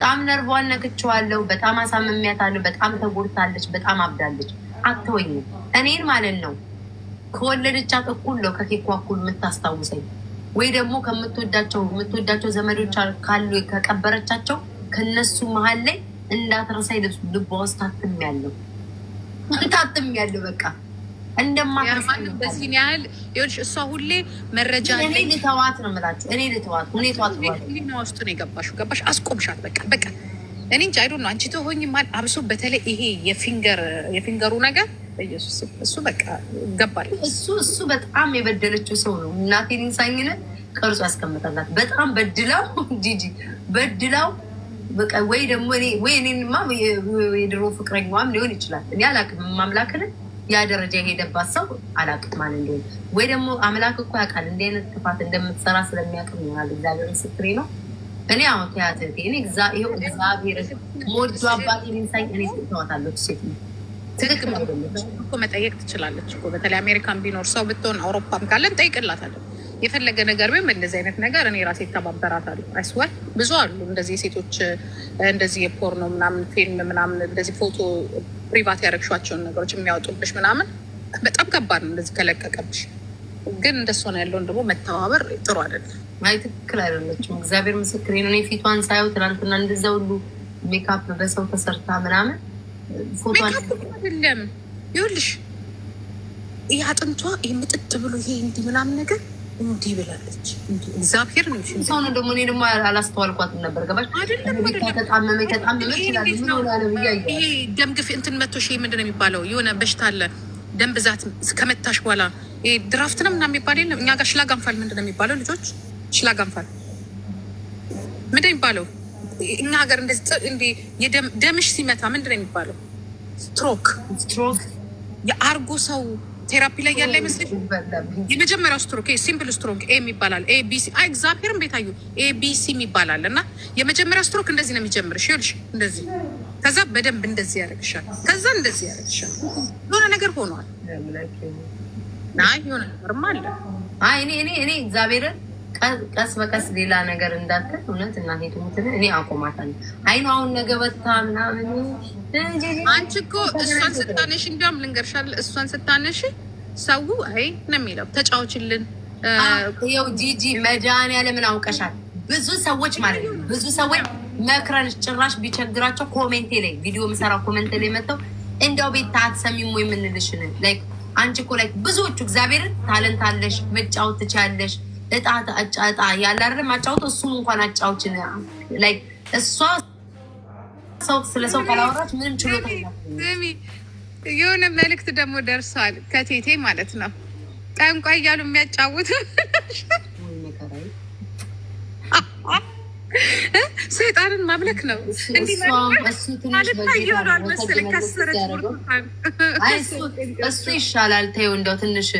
በጣም ነርቧን ነክቼዋለሁ። በጣም አሳምሚያታለሁ። በጣም ተጎድታለች። በጣም አብዳለች። አትወኝም እኔን ማለት ነው። ከወለደቻት እኩል ነው ከኬኳ እኩል የምታስታውሰኝ ወይ ደግሞ ከምትወዳቸው ዘመዶች ካሉ ከቀበረቻቸው ከነሱ መሀል ላይ እንዳትረሳይ ልቧ ውስጥ ታትሜያለሁ። በቃ እንደማትረሳኝ በዚህ ያህል ይኸውልሽ፣ እሷ ሁሌ መረጃ እኔ ልተዋት ነው የምላችሁ። እኔ ልተዋት ውስጥ ነው የገባሽው። ገባሽ? አስቆምሻት። በቃ እኔ እንጂ አይዶ ነው አንቺ ተሆኝ ማል አብሶ በተለይ ይሄ የፊንገሩ ነገር ኢየሱስ እሱ በቃ ገባል። እሱ በጣም የበደለችው ሰው ነው። እናቴን ኢንሳኝነ ቀርጾ ያስቀምጣላት። በጣም በድላው ጂጂ በድላው በቃ ወይ ደግሞ እኔማ የድሮ ፍቅረኛዋም ሊሆን ይችላል። እኔ አላውቅም። ማምላክን ያ ደረጃ የሄደባት ሰው አላውቅም ማለት እንደሆነ ወይ ደግሞ አምላክ እኮ ያውቃል እንዲህ አይነት ክፋት እንደምትሰራ ስለሚያውቅም ይሆናል። እግዚአብሔር ምስክሬ ነው። እኔ አሁን ተያትቴ እኔ እግዚአብሔር ሞዶ አባቴ ኢንሳኝ እኔ ተዋታለሁ። ሴት ነው ትክክል አይደለች እኮ መጠየቅ ትችላለች እኮ። በተለይ አሜሪካን ቢኖር ሰው ብትሆን አውሮፓም ካለን ጠይቅላታለሁ። የፈለገ ነገር ቢሆን እንደዚህ አይነት ነገር እኔ ራሴ ተባበራታለሁ። አይስወር ብዙ አሉ እንደዚህ ሴቶች እንደዚህ የፖርኖ ምናምን ፊልም ምናምን እንደዚህ ፎቶ ፕሪቫት ያደረግሿቸውን ነገሮች የሚያወጡብሽ ምናምን በጣም ከባድ ነው እንደዚህ ከለቀቀብሽ። ግን እንደሱ ነው ያለውን ደግሞ መተባበር ጥሩ አይደለም። አይ ትክክል አይደለችም። እግዚአብሔር ምስክሬ ነው። እኔ ፊቷን ሳየው ትናንትና እንደዛ ሁሉ ሜካፕ በሰው ተሰርታ ምናምን ፎቶ አይደለም ይኸውልሽ፣ ይህ አጥንቷ የምጥጥ ብሎ ይሄ እንዲህ ምናምን ነገር እንዲህ ብላለች። እግዚአብሔር ነው ሰው ነው ደግሞ እኔ ደግሞ አላስተዋልኳትም ነበር። ገባሽ? ተጣመመ ይችላል። ምን ሆነ ነው ይሄ ደም ግፊት እንትን መቶሽ ምንድን ነው የሚባለው? የሆነ በሽታ አለ ደም ብዛት ከመታሽ በኋላ ይሄ ድራፍት ነው ምናምን የሚባል የለም እኛ ጋር ሽላጋንፋል ምንድን ነው የሚባለው? ልጆች ሽላጋንፋል ምንድን ነው የሚባለው? እኛ ሀገር እንደዚህ ደምሽ ሲመታ ምንድን ነው የሚባለው? ስትሮክ የአርጎ ሰው ቴራፒ ላይ ያለ አይመስልሽ? የመጀመሪያው ስትሮክ ሲምፕል ስትሮክ ኤም ይባላል። ኤቢሲ እግዚአብሔርን ቤታዩ ኤቢሲ ይባላል። እና የመጀመሪያው ስትሮክ እንደዚህ ነው የሚጀምርሽ። ይኸውልሽ እንደዚህ፣ ከዛ በደንብ እንደዚህ ያደርግሻል፣ ከዛ እንደዚህ ያደርግሻል። የሆነ ነገር ሆኗል። የሆነ ነገርማ አለ። እኔ እግዚአብሔርን ቀስ በቀስ ሌላ ነገር እንዳትል እውነት እናቴ ትሙትን እኔ አቆማታለሁ። አሁን ነገ በታ ምናምን አንቺ እኮ እሷን ስታነሽ እንዲያውም ልንገርሻል፣ እሷን ስታነሽ ሰው አይ ነው የሚለው ተጫዎችልን። ይኸው ጂጂ መድኃኒዓለምን አውቀሻል። ብዙ ሰዎች ማለት ነው ብዙ ሰዎች መክረን ጭራሽ ቢቸግራቸው ኮሜንቴ ላይ ቪዲዮ ምሰራ ኮሜንቴ ላይ መጥተው እንዲያው ቤት አትሰሚም ወይ የምንልሽን ላይክ አንቺ እኮ ላይክ ብዙዎቹ እግዚአብሔርን ታለንት አለሽ መጫወት ትችያለሽ እጣ ያለ አይደል ማጫወት እሱን እንኳን አጫውችን ላይክ እሷ ሰው ስለ ሰው ካላወራች ምንም ችሎታ የለም። የሆነ መልዕክት ደግሞ ደርሷል ከቴቴ ማለት ነው። ጠንቋይ እያሉ የሚያጫውት ሰይጣንን ማምለክ ነው። እሱ ይሻላል። ተይው እንደው ትንሽ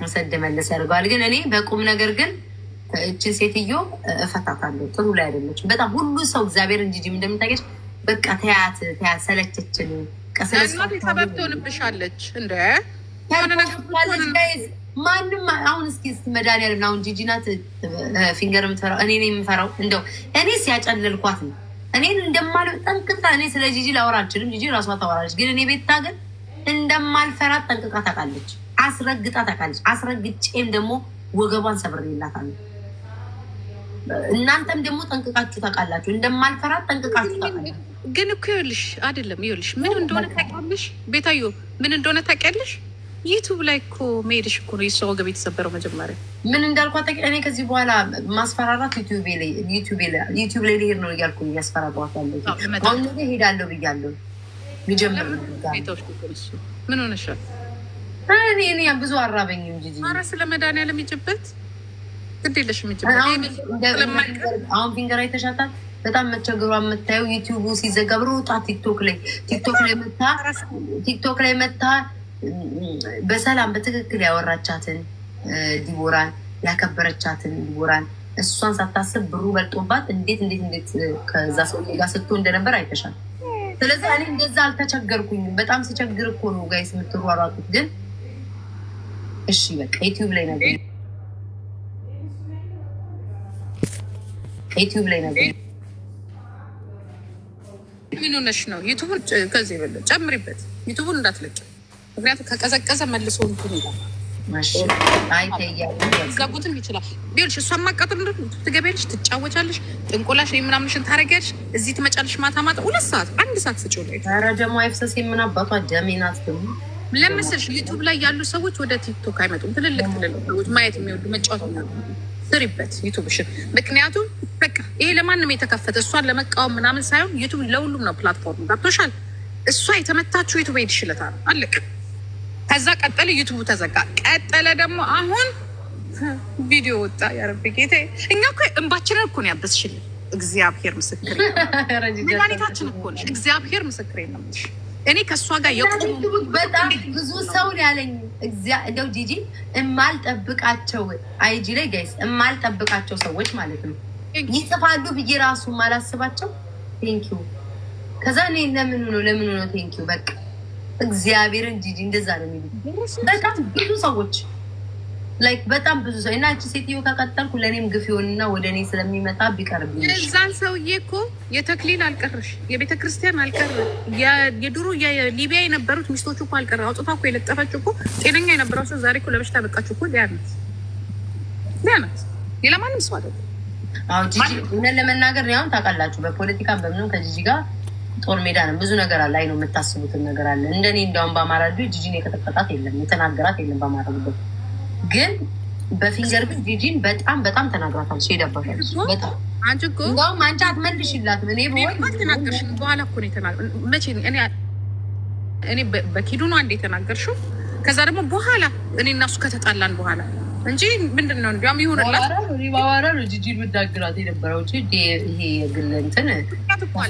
ሰድ መለስ ያደርገዋል። ግን እኔ በቁም ነገር ግን እችን ሴትዮ እፈታታለሁ። ጥሩ ላይ አይደለችም በጣም ሁሉ ሰው እግዚአብሔር እንጂ እንደምታገች በቃ ተያት ሰለቸችን። ሰበብ ትሆንብሻለች እንደ ማንም አሁን እስኪ መድኃኒዓለም አሁን ጂጂ ናት ፊንገር የምትፈራው እኔ ነኝ የምፈራው። እንደው እኔ ሲያጨልልኳት ነው እኔን እንደማልፈራ ጠንቅቃ። እኔ ስለ ጂጂ ላወራ አልችልም፣ ጂጂ ራሷ ታወራለች። ግን እኔ ቤታ ግን እንደማልፈራት ጠንቅቃ ታውቃለች፣ አስረግጣ ታውቃለች። አስረግጬም ደግሞ ወገቧን ሰብሬላታለሁ። እናንተም ደግሞ ጠንቅቃችሁ ታውቃላችሁ፣ እንደማልፈራት ጠንቅቃችሁ ታውቃላችሁ። ግን እኮ ይኸውልሽ አይደለም ይኸውልሽ ምን እንደሆነ ታውቂያለሽ ቤታዮ፣ ምን እንደሆነ ታውቂያለሽ። ዩቱብ ላይ እኮ መሄድሽ እኮ ነው የእሷ ወገብ የተሰበረው። መጀመሪያ ምን እንዳልኳት እኔ ከዚህ በኋላ ማስፈራራት ዩቱብ ላይ ልሄድ ነው እያልኩ እያስፈራሯት ያለሁ። አሁን ነገ ሄዳለሁ ብያለሁ። ሊጀምር ምን ሆነሻል? እኔ ብዙ አራበኝም እንጂ ኧረ ስለ መድኃኒዓለም ይጅበት ግድ የለሽም። አሁን ፊንገር አይተሻታል። በጣም መቸገሯ የምታየው ዩቲዩቡ ሲዘጋብ ሮጣ ቲክቶክ ላይ መታ በሰላም በትክክል ያወራቻትን ዲቦራን ያከበረቻትን ዲቦራን እሷን ሳታስብ ብሩ በልጦባት እንዴት ከዛ ሰው ጋር ስትሆን እንደነበር አይተሻል። ስለዚህ እኔ እንደዛ አልተቸገርኩኝም። በጣም ሲቸግር እኮ ነው ጋይስ የምትሯሯጡት። ግን እሺ በቃ ዩቲዩብ ላይ ነገር ምን ሆነሽ ነው? ዩቱቡን ከዚህ በለ ጨምሪበት። ዩቱቡን እንዳትለቅ፣ ምክንያቱም ከቀዘቀዘ መልሶ እንትን ይላል። ዛጉትም ይችላል ቢልሽ እሷን ማቃጠል ትገቢያለሽ፣ ትጫወቻለሽ፣ ጥንቆላሽ ምናምንሽን ታረጊያለሽ። እዚህ ትመጫለሽ ማታ ማታ 2 ሰዓት 1 ሰዓት ስጪው ላይ ኧረ ደግሞ አይፍሰስ የምናባቷ ደሜናት ደግሞ ለምስልሽ ዩቱብ ላይ ያሉ ሰዎች ወደ ቲክቶክ አይመጡም። ትልልቅ ሰዎች ማየት የሚወዱ መጫወት የሚወዱ ስሪበት ዩቱብሽን። ምክንያቱም በቃ ይሄ ለማንም የተከፈተ እሷን ለመቃወም ምናምን ሳይሆን ዩቱብ ለሁሉም ነው ፕላትፎርም። ገብቶሻል? እሷ የተመታችው ዩቱብ ሄድሽለታል አለቅ። ከዛ ቀጠለ ዩቱቡ ተዘጋ። ቀጠለ ደግሞ አሁን ቪዲዮ ወጣ። ያረብ ጌታ እኛ እኮ እንባችንን እኮ ነው ያበስሽልን። እግዚአብሔር ምስክሬ መድኃኒታችን እኮ ነሽ። እግዚአብሔር ምስክሬ ነው። እኔ ከእሷ ጋር የቆሙ በጣም ብዙ ሰው ያለኝ እንደው ጂጂ እማልጠብቃቸው አይጂ ላይ ጋይስ እማልጠብቃቸው ሰዎች ማለት ነው ይጽፋሉ ብዬ ራሱ ማላስባቸው ቴንኪው። ከዛ እኔ ለምን ነው ቴንኪው በቃ እግዚአብሔርን ጂጂ እንደዛ ነው የሚሉት በጣም ብዙ ሰዎች ላይክ በጣም ብዙ ሰው እና እቺ ሴትዮ ከቀጠልኩ ለኔም ግፍ ይሆንና ወደ እኔ ስለሚመጣ ቢቀርብኝ እዛን ሰውዬ እኮ የተክሊል አልቀረሽ፣ የቤተ ክርስቲያን አልቀረ፣ የድሮ የሊቢያ የነበሩት ሚስቶቹ እኮ አልቀረ አውጥታ እኮ የለጠፈችው እኮ ጤነኛ የነበረው ሰው ዛሬ እኮ ለበሽታ በቃችሁ እኮ ዲያናት ሌላ ማንም ሰው አይደለም። አዎ ጂጂ እውነት ለመናገር ነው አሁን ታውቃላችሁ በፖለቲካ በምንም ከጂጂ ጋር ጦር ሜዳ ነው። ብዙ ነገር አለ። አይ ነው የምታስቡትን ነገር አለ። እንደኔ እንደውም በአማራ ልጅ ጂጂን የቀጠቀጣት የለም የተናገራት የለም በአማራ ልጅ ግን በፊንገር ግን ጂጂን በጣም ተናግራታል። ሄዳባታል በጣም አንቺ እኮ እንደውም አንቺ አትመልሽላትም። እኔ ተናገርሽ በኋላ እኮ ነው የተናገር መቼ እኔ በኪዱ ነው አንዴ የተናገርሽው። ከዛ ደግሞ በኋላ እኔ እና እሱ ከተጣላን በኋላ እንጂ ምንድን ነው እንዲያውም ይሁንላት ባዋራ ነው ጂጂን ምዳግራት የነበረው እንጂ ይሄ የግል እንትን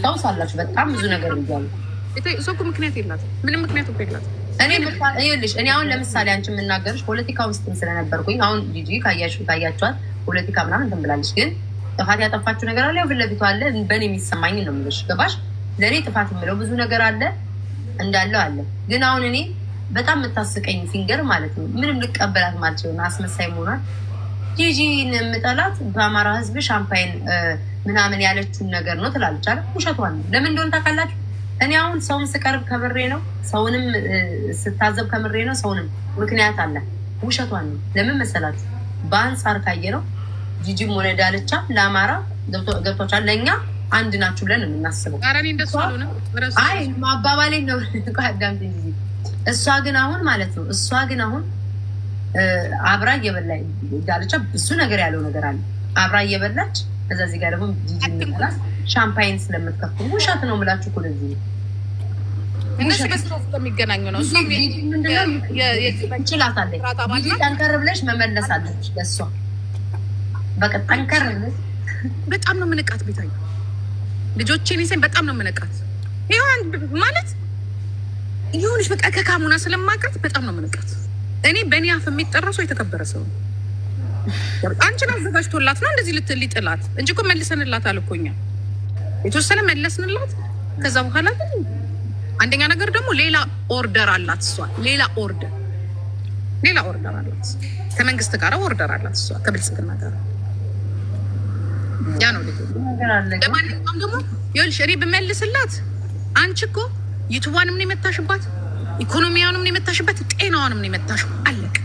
ታውሳላችሁ። በጣም ብዙ ነገር ይያሉ ሰው እኮ ምክንያት የላትም። ምንም ምክንያት እኮ የላትም። እኔ አሁን ለምሳሌ አንቺ የምናገርሽ ፖለቲካ ውስጥ ስለነበርኩኝ አሁን ጂጂ ካያችኋት ፖለቲካ ምናምን እንትን ብላለች። ግን ጥፋት ያጠፋችሁ ነገር አለ። ያው ፊት ለፊቱ አለ። በእኔ የሚሰማኝ ነው የምልሽ። ገባሽ? ለእኔ ጥፋት የምለው ብዙ ነገር አለ እንዳለው አለ። ግን አሁን እኔ በጣም የምታስቀኝ ፊንገር ማለት ነው ምንም ልቀበላት ማለት ነው አስመሳይ መሆኗል። ጂጂን የምጠላት በአማራ ሕዝብ ሻምፓይን ምናምን ያለችውን ነገር ነው ትላለች አይደል? ውሸቷን ነው። ለምን እንደሆነ ታውቃላችሁ? እኔ አሁን ሰውን ስቀርብ ከምሬ ነው፣ ሰውንም ስታዘብ ከምሬ ነው። ሰውንም ምክንያት አለ። ውሸቷን ነው። ለምን መሰላችሁ? በአንጻር ካየ ነው ጂጂም ሆነ ዳልቻ ለአማራ ገብቶቻል። ለእኛ አንድ ናችሁ ብለን የምናስበው። አይ ማባባሌ ነው ዳምት ጊዜ እሷ ግን አሁን ማለት ነው አብራ እየበላ ዳልቻ ብዙ ነገር ያለው ነገር አለ። አብራ እየበላች ከዛ እዚህ ጋር ደግሞ ጂጂ ምትላት ሻምፓይን ስለምትከፍቱ ውሸት ነው የምላችሁ እኮ ለዚህ ነው። እነሱ በስራው ስለሚገናኙ ነው። እሱ ይችላታለች። ጂጂ ጠንከር ብለሽ መመለስ አለች ለእሷ በቃ ጠንከር ብለሽ። በጣም ነው የምንቃት ቤታዬ ልጆቼን ይዘን በጣም ነው የምንቃት። ይሁን ማለት ይሁንሽ በቃ ከካሙና ስለማቃት በጣም ነው የምንቃት። እኔ በእኔ አፍ የሚጠራ ሰው የተከበረ ሰው ነው። አንቺን አዘጋጅቶላት ነው እንደዚህ ልጥላት እንጂ እኮ መልሰንላት አልኮኛ የተወሰነ መለስንላት። ከዛ በኋላ ግን አንደኛ ነገር ደግሞ ሌላ ኦርደር አላት እሷ ሌላ ኦርደር አላት ከመንግስት ጋር ኦርደር አላት እሷ ከብልጽግና ጋር ያ ነው ለማንኛውም ደግሞ ይኸውልሽ እኔ ብመልስላት አንቺ እኮ ዩቱቧንም ነው የመታሽባት፣ ኢኮኖሚያንም ነው የመታሽበት፣ ጤናዋንም ነው የመታሽው። አለቀ።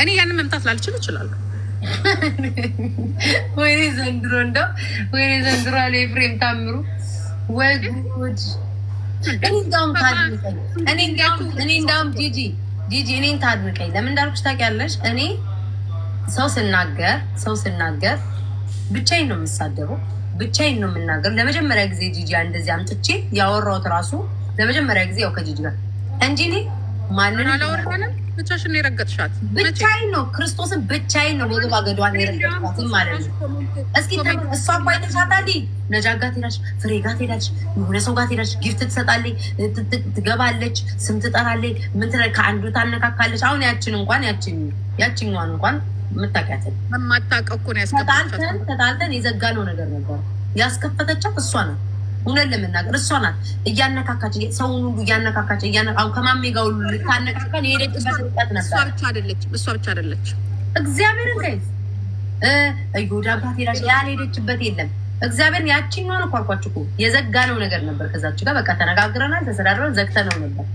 እኔ ያንን መምታት ላልችል እችላለሁ። ወይኔ ዘንድሮ አለ ኤፍሬም ታምሩ ወይ ጉድ። እኔ እንዳውም ጂጂ እኔን ታድንቀኝ። ለምን እንዳልኩሽ ታውቂያለሽ? እኔ ሰው ስናገር ብቻዬን ነው የምሳደበው፣ ብቻዬን ነው የምናገር። ለመጀመሪያ ጊዜ ጂጂ እንደዚህ አምጥቼ ያወራሁት ራሱ ለመጀመሪያ ጊዜ ያው ከጂጂ ጋር እንጂ እኔ ማንን አላወራንም። ብቻሽን የረገጥሻት ብቻዬን ነው፣ ክርስቶስን ብቻዬን ነው ወገባ ገዷን የረገጥሻት ማለት ነው። እስኪ እሷ ባይተሻታሊ ነጃጋት ሄዳች፣ ፍሬ ጋር ሄዳች፣ የሆነ ሰው ጋር ሄዳች፣ ጊፍት ትሰጣለች፣ ትገባለች፣ ስም ትጠራለች፣ ምን ትላለች፣ ከአንዱ ታነካካለች። አሁን ያችኛዋን እንኳን የምታውቂያትን የማታውቀው እኮ ነው ያስከፈተቻት። ተጣልተን የዘጋነው ነገር ነበር። ያስከፈተቻት እሷ ናት። እውነት ለመናገር እሷ ናት እያነካካች ሰውን ሁሉ እያነካካች አሁን ከማሜ ጋር ሁሉ ልታነካካል የሄደችበት ርቀት ነበር። እሷ ብቻ አይደለች። እግዚአብሔርን ጋይዝ እዮዳ ጋር ሄዳች ያልሄደችበት የለም። እግዚአብሔር ያቺኛውን እኮ አልኳችሁ እኮ የዘጋነው ነገር ነበር። ከዛች ጋር በቃ ተነጋግረናል፣ ተሰዳድረን ዘግተነው ነበር።